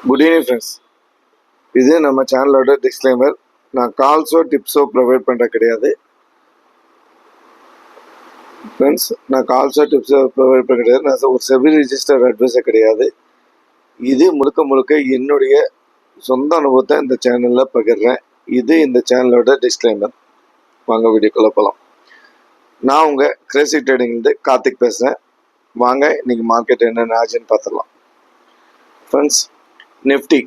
Good evening friends. இது நம்ம சேனலோட டிஸ்க்ளைமர். நான் கால்ஸோ டிப்ஸோ ப்ரொவைட் பண்ணுற கிடையாது ஃப்ரெண்ட்ஸ். நான் கால்ஸோ டிப்ஸோ ப்ரொவைட் பண்ண கிடையாது. நான் ஒரு செபி ரிஜிஸ்டர் அட்வைஸர் கிடையாது. இது முழுக்க முழுக்க என்னுடைய சொந்த அனுபவத்தை இந்த சேனலில் பகிர்றேன். இது இந்த சேனலோட டிஸ்க்ளைமர். வாங்க வீடியோக்குள்ளே போகலாம். நான் உங்கள் கிரேசி ட்ரேடிங்லேருந்து கார்த்திக் பேசுகிறேன். வாங்க இன்னைக்கு மார்க்கெட் என்னென்ன ஆச்சுன்னு பார்த்துடலாம் ஃப்ரெண்ட்ஸ். நிஃப்டி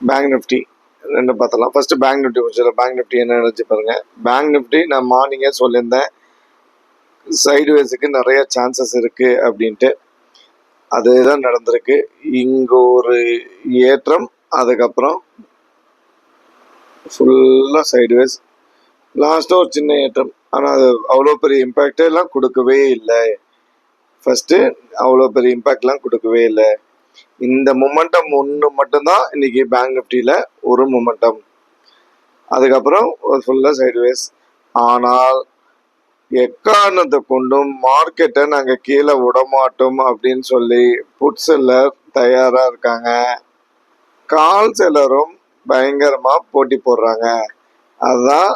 பேங்க் நிஃப்டி ரெண்டு பார்த்தலாம். ஃபர்ஸ்ட் பேங்க் நிஃப்டி முடிச்சிடலாம். பேங்க் நிஃப்டி என்ன நினச்சி பாருங்க. பேங்க் நிஃப்டி நான் மார்னிங்கே சொல்லியிருந்தேன், சைடுவேஸுக்கு நிறைய சான்சஸ் இருக்கு அப்படின்ட்டு. அதுதான் நடந்திருக்கு. இங்கே ஒரு ஏற்றம், அதுக்கப்புறம் ஃபுல்லாக சைடுவேஸ், லாஸ்ட்டாக ஒரு சின்ன ஏற்றம். ஆனால் அது அவ்வளோ பெரிய இம்பேக்டே எல்லாம் கொடுக்கவே இல்லை. ஃபர்ஸ்ட்டு அவ்வளோ பெரிய இம்பேக்ட்லாம் கொடுக்கவே இல்லை. இந்த மொமெண்டம் ஒன்று மட்டும்தான் இன்னைக்கு பேங்க் நிஃப்டியில் ஒரு மொமெண்டம். அதுக்கப்புறம் ஒரு ஃபுல்லாக சைடுவேஸ். ஆனால் எக்காரணத்தை கொண்டும் மார்க்கெட்டை நாங்கள் கீழே விடமாட்டோம் அப்படின்னு சொல்லி புட் செல்லர் தயாராக இருக்காங்க. கால் செல்லரும் பயங்கரமாக போட்டி போடுறாங்க. அதுதான்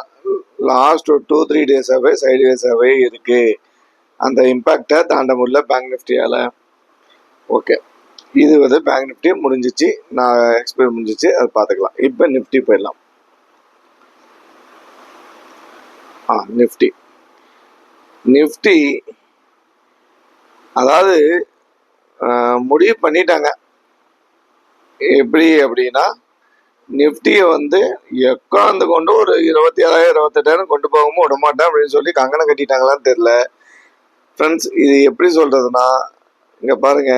லாஸ்ட் ஒரு 2-3 டேஸாகவே சைடுவேஸாகவே இருக்கு. அந்த இம்பேக்டை தாண்ட முடியல பேங்க் நிஃப்டியால். ஓகே, இது வந்து பேங்க் நிஃப்டி முடிஞ்சிச்சு. நான் எக்ஸ்பிளைன் முடிஞ்சிச்சு, அதை பார்த்துக்கலாம். இப்போ நிஃப்டி போயிடலாம். நிஃப்டி அதாவது முடிவு பண்ணிட்டாங்க. எப்படி அப்படின்னா, நிஃப்டியை வந்து எக்காந்து கொண்டு ஒரு 27,000 28,000 கொண்டு போகாம விட மாட்டேன் அப்படின்னு சொல்லி கங்கணம் கட்டிட்டாங்களான்னு தெரியல ஃப்ரெண்ட்ஸ். இது எப்படி சொல்றதுன்னா, இங்க பாருங்க,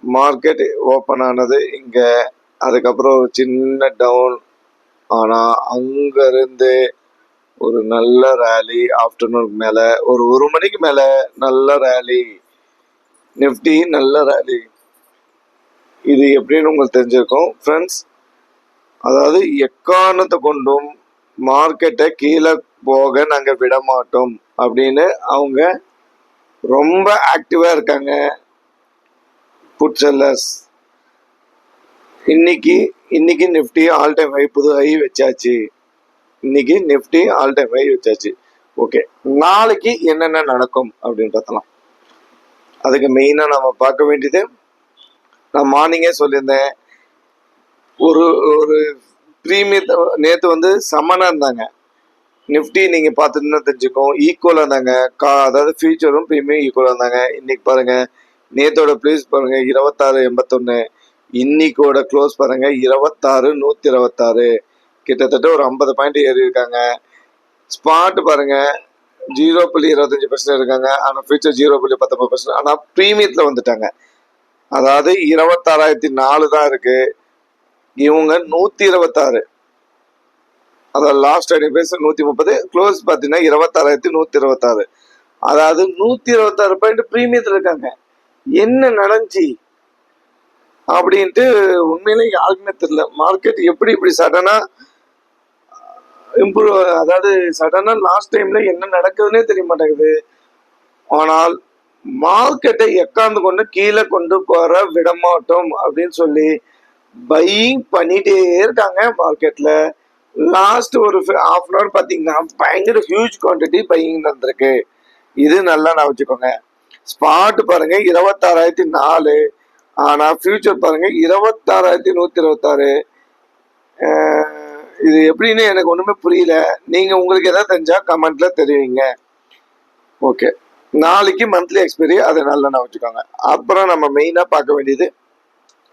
மார்க்கெட் ஓப்பன் ஆனது இங்கே, அதுக்கப்புறம் ஒரு சின்ன டவுன். ஆனால் அங்கேருந்து ஒரு நல்ல ரேலி ஆஃப்டர்நூனுக்கு மேலே, ஒரு மணிக்கு மேலே நல்ல ரேலி, நிஃப்டி நல்ல ரேலி. இது எப்படின்னு உங்களுக்கு தெரிஞ்சிருக்கும் ஃப்ரெண்ட்ஸ். அதாவது எக்காரணத்தை கொண்டும் மார்க்கெட்டை கீழே போக நாங்கள் விட மாட்டோம் அப்படின்னு அவங்க ரொம்ப ஆக்டிவாக இருக்காங்க புட் செல்லர்ஸ். இன்னைக்கு நிஃப்டி ஆல் டைம் ஹை, புது ஹை வச்சாச்சு. இன்னைக்கு நிஃப்டி ஆல் டைம் ஹை வச்சாச்சு. ஓகே, நாளைக்கு என்னென்ன நடக்கும் அப்படின்னு பார்த்தலாம். அதுக்கு மெயினாக நம்ம பார்க்க வேண்டியது, நான் மார்னிங்கே சொல்லியிருந்தேன், ஒரு நேற்று வந்து சமனாக இருந்தாங்க. நிஃப்டி நீங்கள் பார்த்துட்டுன்னா தெரிஞ்சுக்கோம், ஈக்குவலாக இருந்தாங்க. அதாவது ஃபியூச்சரும் ப்ரீமியம் ஈக்குவலாக இருந்தாங்க. இன்னைக்கு பாருங்க, நேத்தோட ப்ளீஸ் பாருங்க 26.81, இன்னைக்கோட க்ளோஸ் பாருங்க 26.126, கிட்டத்தட்ட ஒரு 50 பாயிண்ட் ஏறி இருக்காங்க. ஸ்பாட் பாருங்க 0.25% இருக்காங்க. ஆனால் ஃபியூச்சர் 0.19%. ஆனால் ப்ரீமியத்தில் வந்துட்டாங்க. அதாவது 26,004 தான் இருக்கு, இவங்க 126. அதாவது லாஸ்ட் 130, க்ளோஸ் பார்த்தீங்கன்னா 26,126. அதாவது 126 பாயிண்ட் ப்ரீமியத்தில் இருக்காங்க. என்ன நடந்துச்சு அப்படின்ட்டு உண்மையிலே யாருக்குமே தெரியல. மார்க்கெட் எப்படி இப்படி சடனா இம்ப்ரூவ், அதாவது சடனா லாஸ்ட் டைம்ல என்ன நடக்குதுன்னே தெரிய மாட்டேங்குது. ஆனால் மார்க்கெட்டை எக்காந்து கொண்டு கீழே கொண்டு போற விடமாட்டோம் அப்படின்னு சொல்லி பையிங் பண்ணிட்டே இருக்காங்க மார்க்கெட்ல. லாஸ்ட் ஒரு ஹாஃப் அன் அவர் பார்த்தீங்கன்னா பயங்கர ஹியூஜ் குவான்டிட்டி பையிங் நடந்திருக்கு. இது நல்லா நான் வச்சுக்கோங்க. ஸ்பாட் பாருங்க 26,004, ஆனால் ஃபியூச்சர் பாருங்க 26,126. இது எப்படின்னு எனக்கு ஒன்றுமே புரியல. நீங்கள் உங்களுக்கு எதாவது தெரிஞ்சா கமெண்ட்ல தெரிவிங்க. ஓகே, நாளைக்கு மந்த்லி எக்ஸ்பைரி, அதை நல்லா நான் வச்சுக்கோங்க. அப்புறம் நம்ம மெயினாக பார்க்க வேண்டியது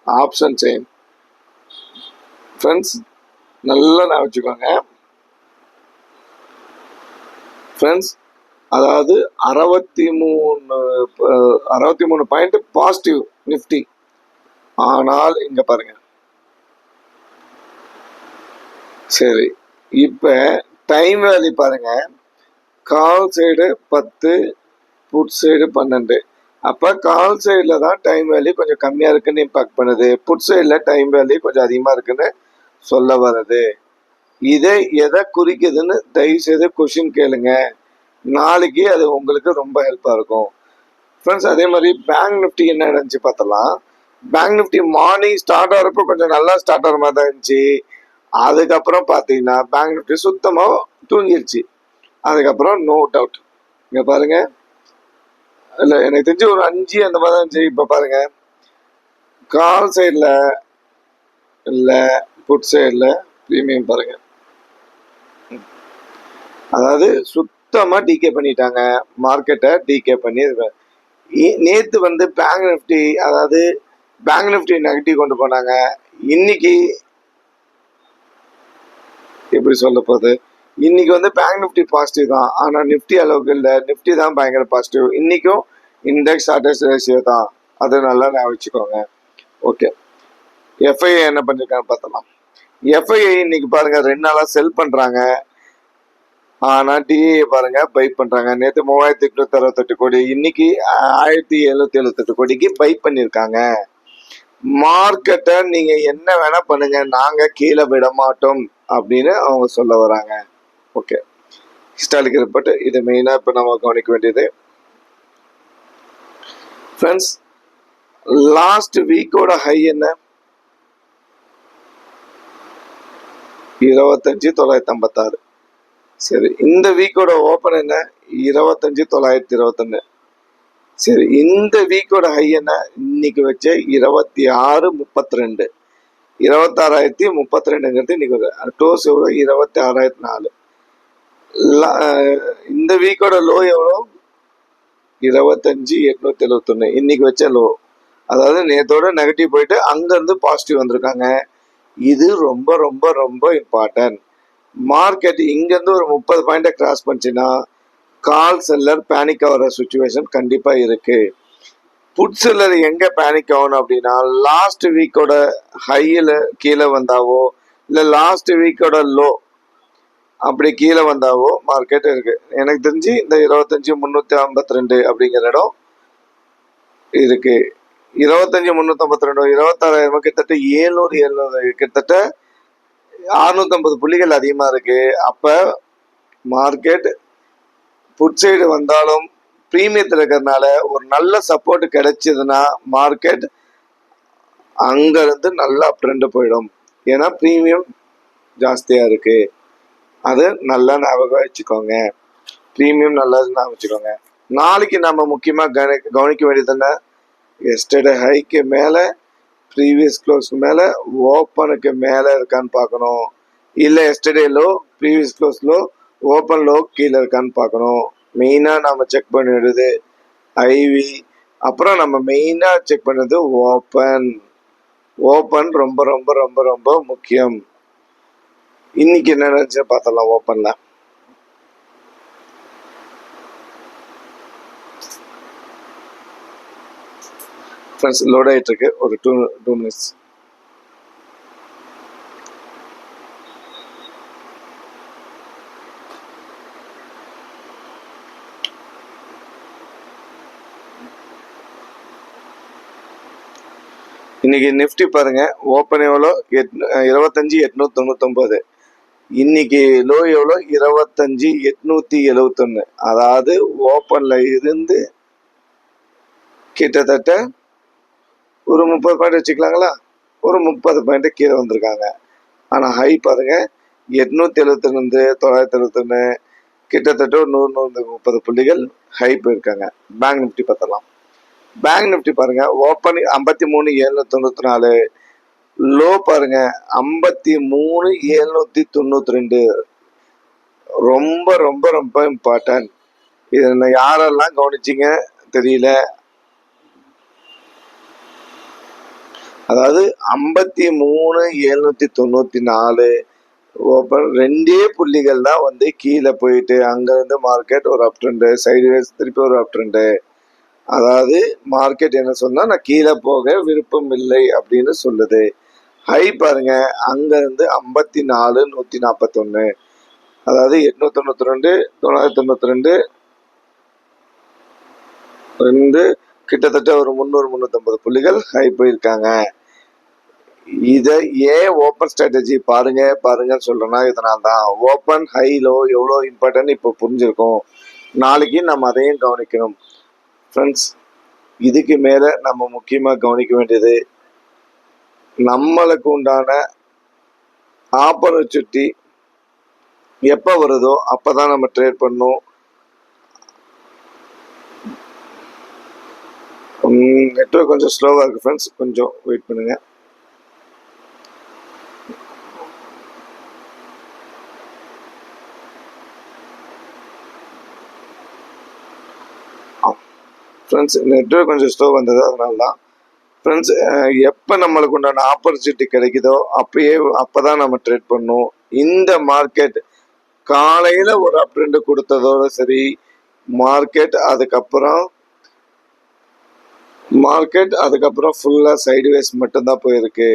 ஆப்ஷன் செயின் ஃப்ரெண்ட்ஸ். நல்லா நான் வச்சுக்கோங்க ஃப்ரெண்ட்ஸ். அதாவது 63 பாயிண்ட் பாசிட்டிவ் நிஃப்டி. ஆனால் இங்க பாருங்க, சரி, இப்ப டைம் வேல்யூ பாருங்க. Call side 10, put side 12. அப்ப கால் சைடுல தான் டைம் வேல்யூ கொஞ்சம் கம்மியா இருக்குன்னு இம்பாக்ட் பண்ணுது. புட் சைடுல டைம் வேல்யூ கொஞ்சம் அதிகமா இருக்குன்னு சொல்ல வருது. இதை எதை குறிக்குதுன்னு தயவு செய்து கொஸ்டின் கேளுங்க. நாளைக்கு அது உங்களுக்கு ரொம்ப ஹெல்ப்பாக இருக்கும் ஃப்ரெண்ட்ஸ் அதே மாதிரி பேங்க் நிஃப்டி என்ன இருந்துச்சு பார்த்தலாம். பேங்க் நிஃப்டி மார்னிங் ஸ்டார்ட் ஆகிறப்போ கொஞ்சம் நல்லா ஸ்டார்ட் ஆகிற மாதிரி தான் இருந்துச்சு. அதுக்கப்புறம் பார்த்தீங்கன்னா பேங்க் நிஃப்டி சுத்தமாக தூங்கிடுச்சு. அதுக்கப்புறம் நோ டவுட் இங்கே பாருங்க, இல்லை எனக்கு தெரிஞ்சு ஒரு 5 அந்த மாதிரி தான் இருந்துச்சு. இப்போ பாருங்க, கால் சைடில் இல்லை புட் சைடில் ப்ரீமியம் பாருங்க, அதாவது சுத்தமாக டிகே பண்ணிட்டாங்க, மார்க்கெட்டை டிகே பண்ணி. நேற்று வந்து பேங்க் நிஃப்டி, அதாவது பேங்க் நிஃப்டி நெகட்டிவ் கொண்டு போனாங்க. இன்னைக்கு எப்படி சொல்ல போகுது, இன்னைக்கு வந்து பேங்க் நிஃப்டி பாசிட்டிவ் தான், ஆனால் நிஃப்டி அளவுக்கு இல்லை. நிஃப்டி தான் பயங்கர பாசிட்டிவ். இன்னைக்கும் இண்டெக்ஸ் அட்ரஸ் ரேஷியோ தான், அது நல்லா ஞாபகம் வச்சுக்கோங்க. ஓகே, எஃப்ஐஐ என்ன பண்ணிருக்கான்னு பார்த்தலாம். எஃப்ஐஐ இன்னைக்கு பாருங்க 2 நாளாக செல் பண்றாங்க, ஆனா டிஏ பாருங்க பை பண்றாங்க. நேற்று 3868 கோடி, இன்னைக்கு 1778 கோடிக்கு பை பண்ணிருக்காங்க. மார்க்கெட்டை நீங்க என்ன வேணா பண்ணுங்க, நாங்க கீழே விட மாட்டோம் அப்படின்னு அவங்க சொல்ல வராங்க. ஓகே, ஹிஸ்டாரிக் ரிப்போர்ட் இது மெயினா இப்ப நம்ம கவனிக்க வேண்டியது. ஃப்ரெண்ட்ஸ், லாஸ்ட் வீக்கோட ஹை என்ன? 25,956. சரி, இந்த வீக்கோட ஓப்பன் என்ன? 25,921. சரி, இந்த வீக்கோட ஹை என்ன? இன்னைக்கு வச்ச 26,32. 26,032ங்கிறது இன்னைக்கு டோஸ் எவ்வளோ? 26,004. இந்த வீக்கோட லோ எவ்வளோ? 25,871. இன்னைக்கு வச்ச லோ, அதாவது நேத்தோட நெகட்டிவ் போயிட்டு அங்கிருந்து பாசிட்டிவ் வந்திருக்காங்க. இது ரொம்ப ரொம்ப ரொம்ப இம்பார்ட்டன்ட். மார்க்கெட் இங்கிருந்து ஒரு 30 பாயிண்ட கிராஸ் பண்ணிச்சுன்னா கால் செல்லர் பேனிக் ஆகிற சுச்சுவேஷன் கண்டிப்பா இருக்கு. புட் செல்லர் எங்க பேனிக் ஆகணும் அப்படின்னா, லாஸ்ட் வீக்கோட ஹையில கீழே வந்தாவோ, இல்ல லாஸ்ட் வீக்கோட லோ அப்படி கீழே வந்தாவோ மார்க்கெட் இருக்கு. எனக்கு தெரிஞ்சு இந்த 25,352 அப்படிங்கிற இடம் இருக்கு. 25,352, 26,000, கிட்டத்தட்ட 700 கிட்டத்தட்ட 650 புள்ளிகள் அதிகமா இருக்கு. அப்ப மார்க்கெட் புட் சைடு வந்தாலும் பிரீமியத்தில் இருக்கிறதுனால ஒரு நல்ல சப்போர்ட் கிடைச்சதுன்னா மார்க்கெட் அங்க இருந்து நல்லா ட்ரெண்ட் போயிடும். ஏன்னா பிரீமியம் ஜாஸ்தியா இருக்கு, அது நல்லா ஞாபகம் வச்சுக்கோங்க. பிரீமியம் நல்லா ஞாபகம் வச்சுக்கோங்க. நாளைக்கு நம்ம முக்கியமா கவனிக்க வேண்டியது என்ன? எஸ்டர்டே ஹைக்கு மேல, ப்ரீவியஸ் க்ளோஸ்க்கு மேல, ஓப்பனுக்கு மேல இருக்கான்னு பார்க்கணும். இல்லை yesterday low, previous close low, open low கீழே இருக்கான்னு பார்க்கணும். மெயினாக நம்ம செக் பண்ணிடுறது ஐவி. அப்புறம் நம்ம மெயினாக செக் பண்ணுறது ஓப்பன். ஓப்பன் ரொம்ப ரொம்ப ரொம்ப ரொம்ப முக்கியம். இன்னைக்கு என்ன நினைச்சு பார்த்தலாம். ஓப்பன்ல ஃப்ரெண்ட்ஸ் லோட் ஆகிட்டு இருக்கு, ஒரு 2 மினிட்ஸ். இன்னைக்கு நிஃப்டி பாருங்க, ஓப்பன் எவ்வளோ? 25,899. இன்னைக்கு லோ எவ்வளோ? 25,871. அதாவது ஓப்பன்ல இருந்து கிட்டத்தட்ட ஒரு 30 பாயிண்ட் வச்சுக்கலாங்களா, ஒரு 30 பாயிண்ட் கீழே வந்திருக்காங்க. ஆனா ஹை பாருங்க 872, 971, கிட்டத்தட்ட ஒரு 100-130 புள்ளிகள் ஹை போயிருக்காங்க. பேங்க் நிஃப்டி பார்த்தலாம். பேங்க் நிஃப்டி பாருங்க, ஓப்பன் 53,794, லோ பாருங்க 53,792. ரொம்ப ரொம்ப ரொம்ப இம்பார்ட்டன்ட். இதை யாரெல்லாம் கவனிச்சிங்க தெரியல. அதாவது 53,794 ஓப்பன் 2 புள்ளிகள் தான் வந்து கீழே போயிட்டு அங்கிருந்து மார்க்கெட் ஒரு அப் ட்ரெண்டு, சைடுவேஸ் திருப்பி ஒரு அப் ட்ரெண்டு. அதாவது மார்க்கெட் என்ன சொன்னா, நான் கீழே போக விருப்பம் இல்லை அப்படின்னு சொல்லுது. ஹை பாருங்க, அங்க இருந்து 54,141, அதாவது 892, 992, 2 கிட்டத்தட்ட ஒரு 300-350 புள்ளிகள் ஹை போயிருக்காங்க. இதை ஏன் ஓப்பன் ஸ்ட்ராட்டஜி பாருங்கன்னு சொல்றேன்னா, இதனால்தான் ஓப்பன் ஹை லோ எவ்வளோ இம்பார்ட்டன்ட் இப்போ புரிஞ்சிருக்கும். நாளைக்கு நம்ம அதையும் கவனிக்கணும் ஃப்ரெண்ட்ஸ். இதுக்கு மேலே நம்ம முக்கியமாக கவனிக்க வேண்டியது, நம்மளுக்கு உண்டான ஆப்பர்ச்சுனிட்டி எப்போ வருதோ அப்போ தான் நம்ம ட்ரேட் பண்ணணும். நெட்வொர்க் கொஞ்சம் ஸ்லோவாக இருக்குது ஃப்ரெண்ட்ஸ், கொஞ்சம் வெயிட் பண்ணுங்கள். ஃப்ரெண்ட்ஸ் நெட்வொர்க் கொஞ்சம் ஸ்லோ வந்தது, அதனால தான். ஃப்ரெண்ட்ஸ் எப்போ நம்மளுக்கு உண்டான ஆப்பர்ச்சுனிட்டி கிடைக்குதோ அப்போ தான் நம்ம ட்ரேட் பண்ணணும். இந்த மார்க்கெட் காலையில் ஒரு அப் ட்ரெண்ட் கொடுத்ததோட சரி, மார்க்கெட் அதுக்கப்புறம் ஃபுல்லாக சைடுவேஸ் மட்டும்தான் போயிருக்கு.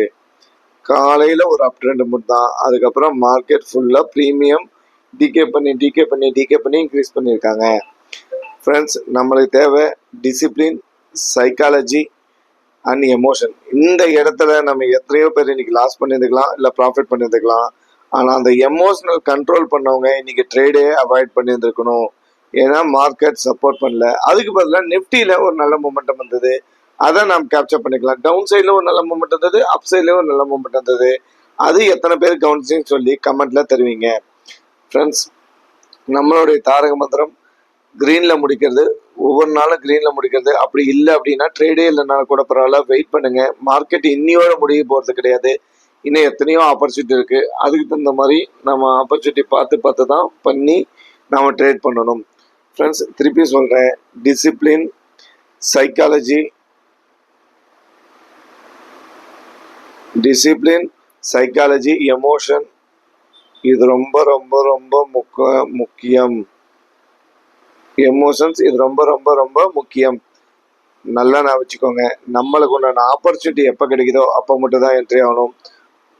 காலையில் ஒரு அப் ட்ரெண்ட் மட்டும் தான், அதுக்கப்புறம் மார்க்கெட் ஃபுல்லாக ப்ரீமியம் டிகே பண்ணி இன்க்ரீஸ் பண்ணியிருக்காங்க. ஃப்ரெண்ட்ஸ் நம்மளுக்கு தேவை டிசிப்ளின், சைக்காலஜி அண்ட் எமோஷன். இந்த இடத்துல நம்ம எத்தனையோ பேர் இன்னைக்கு லாஸ் பண்ணியிருந்துக்கலாம், இல்லை ப்ராஃபிட் பண்ணியிருந்துக்கலாம். ஆனால் அந்த எமோஷனல் கண்ட்ரோல் பண்ணவங்க இன்னைக்கு ட்ரேடே அவாய்ட் பண்ணியிருந்துருக்கணும். ஏன்னா மார்க்கெட் சப்போர்ட் பண்ணல. அதுக்கு பதிலாக நிஃப்டியில் ஒரு நல்ல மூமெண்டம் வந்தது, அதை நாம் கேப்சர் பண்ணிக்கலாம். டவுன் சைடில் ஒரு நல்ல மூமெண்ட் இருந்தது, அப் சைடில் ஒரு நல்ல மூமெண்ட் இருந்தது. அது எத்தனை பேர் கவனிச்சுன்னு சொல்லி கமெண்ட்ல தருவீங்க. ஃப்ரெண்ட்ஸ் நம்மளுடைய தாரக மந்திரம் கிரீனில் முடிக்கிறது, ஒவ்வொரு நாளும் கிரீனில் முடிக்கிறது. அப்படி இல்லை அப்படின்னா ட்ரேடே இல்லைனாலும் கூட பரவாயில்ல, வெயிட் பண்ணுங்க. மார்க்கெட் இன்னியோட முடிய போகிறது கிடையாது. இன்னும் எத்தனையோ ஆப்பர்ச்சுனிட்டி இருக்குது. அதுக்கு தகுந்த மாதிரி நம்ம ஆப்பர்ச்சுனிட்டி பார்த்து தான் பண்ணி நம்ம ட்ரேட் பண்ணணும். ஃப்ரெண்ட்ஸ் திருப்பி சொல்கிறேன், டிசிப்ளின், சைக்காலஜி, எமோஷன் இது ரொம்ப ரொம்ப ரொம்ப முக்கியம். எமோஷன்ஸ் இது ரொம்ப ரொம்ப ரொம்ப முக்கியம். நல்லா நான் வச்சுக்கோங்க. நம்மளுக்கு உண்டான ஆப்பர்ச்சுனிட்டி எப்போ கிடைக்குதோ அப்போ மட்டும் தான் என்ட்ரி ஆகணும்.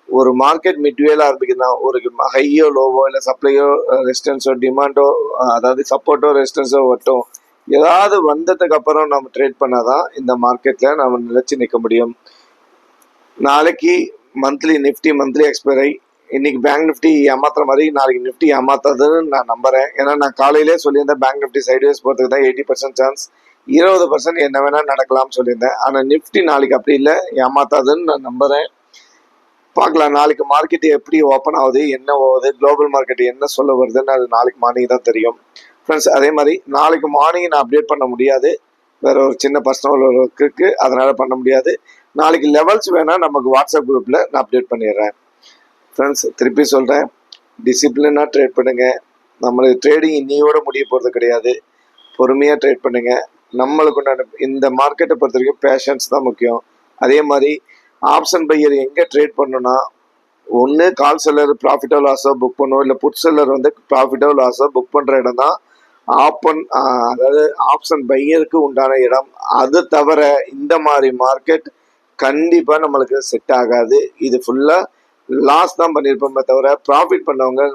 ஒரு மார்க்கெட் மிட்வேல ஆரம்பிக்குதுன்னா ஒரு ஹையோ லோவோ, இல்லை சப்ளையோ ரெசிஸ்டன்ஸோ, டிமாண்டோ அதாவது சப்போர்ட்டோ ரெசிஸ்டன்ஸோ வட்டும் ஏதாவது வந்ததுக்கு அப்புறம் நம்ம ட்ரேட் பண்ணாதான் இந்த மார்க்கெட்ல நம்ம நிலைச்சு நிற்க முடியும். நாளைக்கு நிஃப்டி மந்த்லி எக்ஸ்பைரி. இன்னைக்கு பேங்க் நிஃப்டி ஏமாத்துற மாதிரி நாளைக்கு நிஃப்டி ஏமாத்தாதுன்னு நான் நம்புறேன். ஏன்னா நான் காலையிலே சொல்லியிருந்தேன் பேங்க் நிஃப்டி சைட்வேஸ் போகிறதுக்கு தான் 80% சான்ஸ், 20% என்ன வேணா நடக்கலாம்னு சொல்லியிருந்தேன். ஆனால் நிஃப்டி நாளைக்கு அப்படி இல்லை, ஏமாத்தாதுன்னு நான் நம்புறேன். பார்க்கலாம் நாளைக்கு மார்க்கெட் எப்படி ஓப்பன் ஆகுது, என்ன ஆகுது, குளோபல் மார்க்கெட் என்ன சொல்ல வருதுன்னு அது நாளைக்கு மார்னிங் தான் தெரியும். ஃப்ரெண்ட்ஸ் அதே மாதிரி நாளைக்கு மார்னிங் நான் அப்டேட் பண்ண முடியாது, வேற ஒரு சின்ன பர்சனல் ஒர்க் இருக்கு, அதனால பண்ண முடியாது. நாளைக்கு லெவல்ஸ் வேணா நமக்கு வாட்ஸ்அப் குரூப்ல நான் அப்டேட் பண்ணிடுறேன். ஃப்ரெண்ட்ஸ் திருப்பி சொல்கிறேன், டிசிப்ளினாக ட்ரேட் பண்ணுங்க. நம்மளுக்கு ட்ரேடிங் இன்னியோட முடிய போகிறது கிடையாது. பொறுமையாக ட்ரேட் பண்ணுங்க. நம்மளுக்கு இந்த மார்க்கெட்டை பொறுத்த வரைக்கும் பேஷன்ஸ் தான் முக்கியம். அதே மாதிரி ஆப்ஷன் பையர் எங்கே ட்ரேட் பண்ணணும்னா, ஒன்று கால் செல்லர் ப்ராஃபிட்டோ லாஸோ புக் பண்ணுவோம், இல்லை புட் செல்லர் வந்து ப்ராஃபிட்டோ லாஸோ புக் பண்ணுற இடம் தான் அதாவது ஆப்ஷன் பையருக்கு உண்டான இடம். அது தவிர இந்த மாதிரி மார்க்கெட் கண்டிப்பாக நம்மளுக்கு செட் ஆகாது. இது ஃபுல்லாக லாஸ் தான் பண்ணியிருப்போமே தவிர ப்ராஃபிட் பண்ணவங்க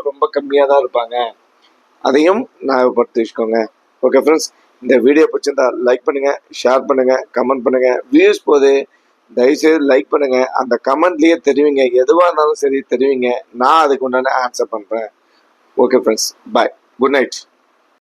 ரொம்ப கம்மியாக தான் இருப்பாங்க. அதையும் ஞாபகப்படுத்தி வச்சுக்கோங்க. ஓகே ஃப்ரெண்ட்ஸ், இந்த வீடியோ பிடிச்சிருந்தா லைக் பண்ணுங்கள், ஷேர் பண்ணுங்கள், கமெண்ட் பண்ணுங்கள். வியூஸ் போது தயவுசெய்து லைக் பண்ணுங்கள். அந்த கமெண்ட்லேயே தெரிவிங்க, எதுவாக இருந்தாலும் சரி தெரிவிங்க, நான் அதுக்கு உண்டான ஆன்சர் பண்ணுறேன். ஓகே ஃப்ரெண்ட்ஸ், பாய், குட் நைட்.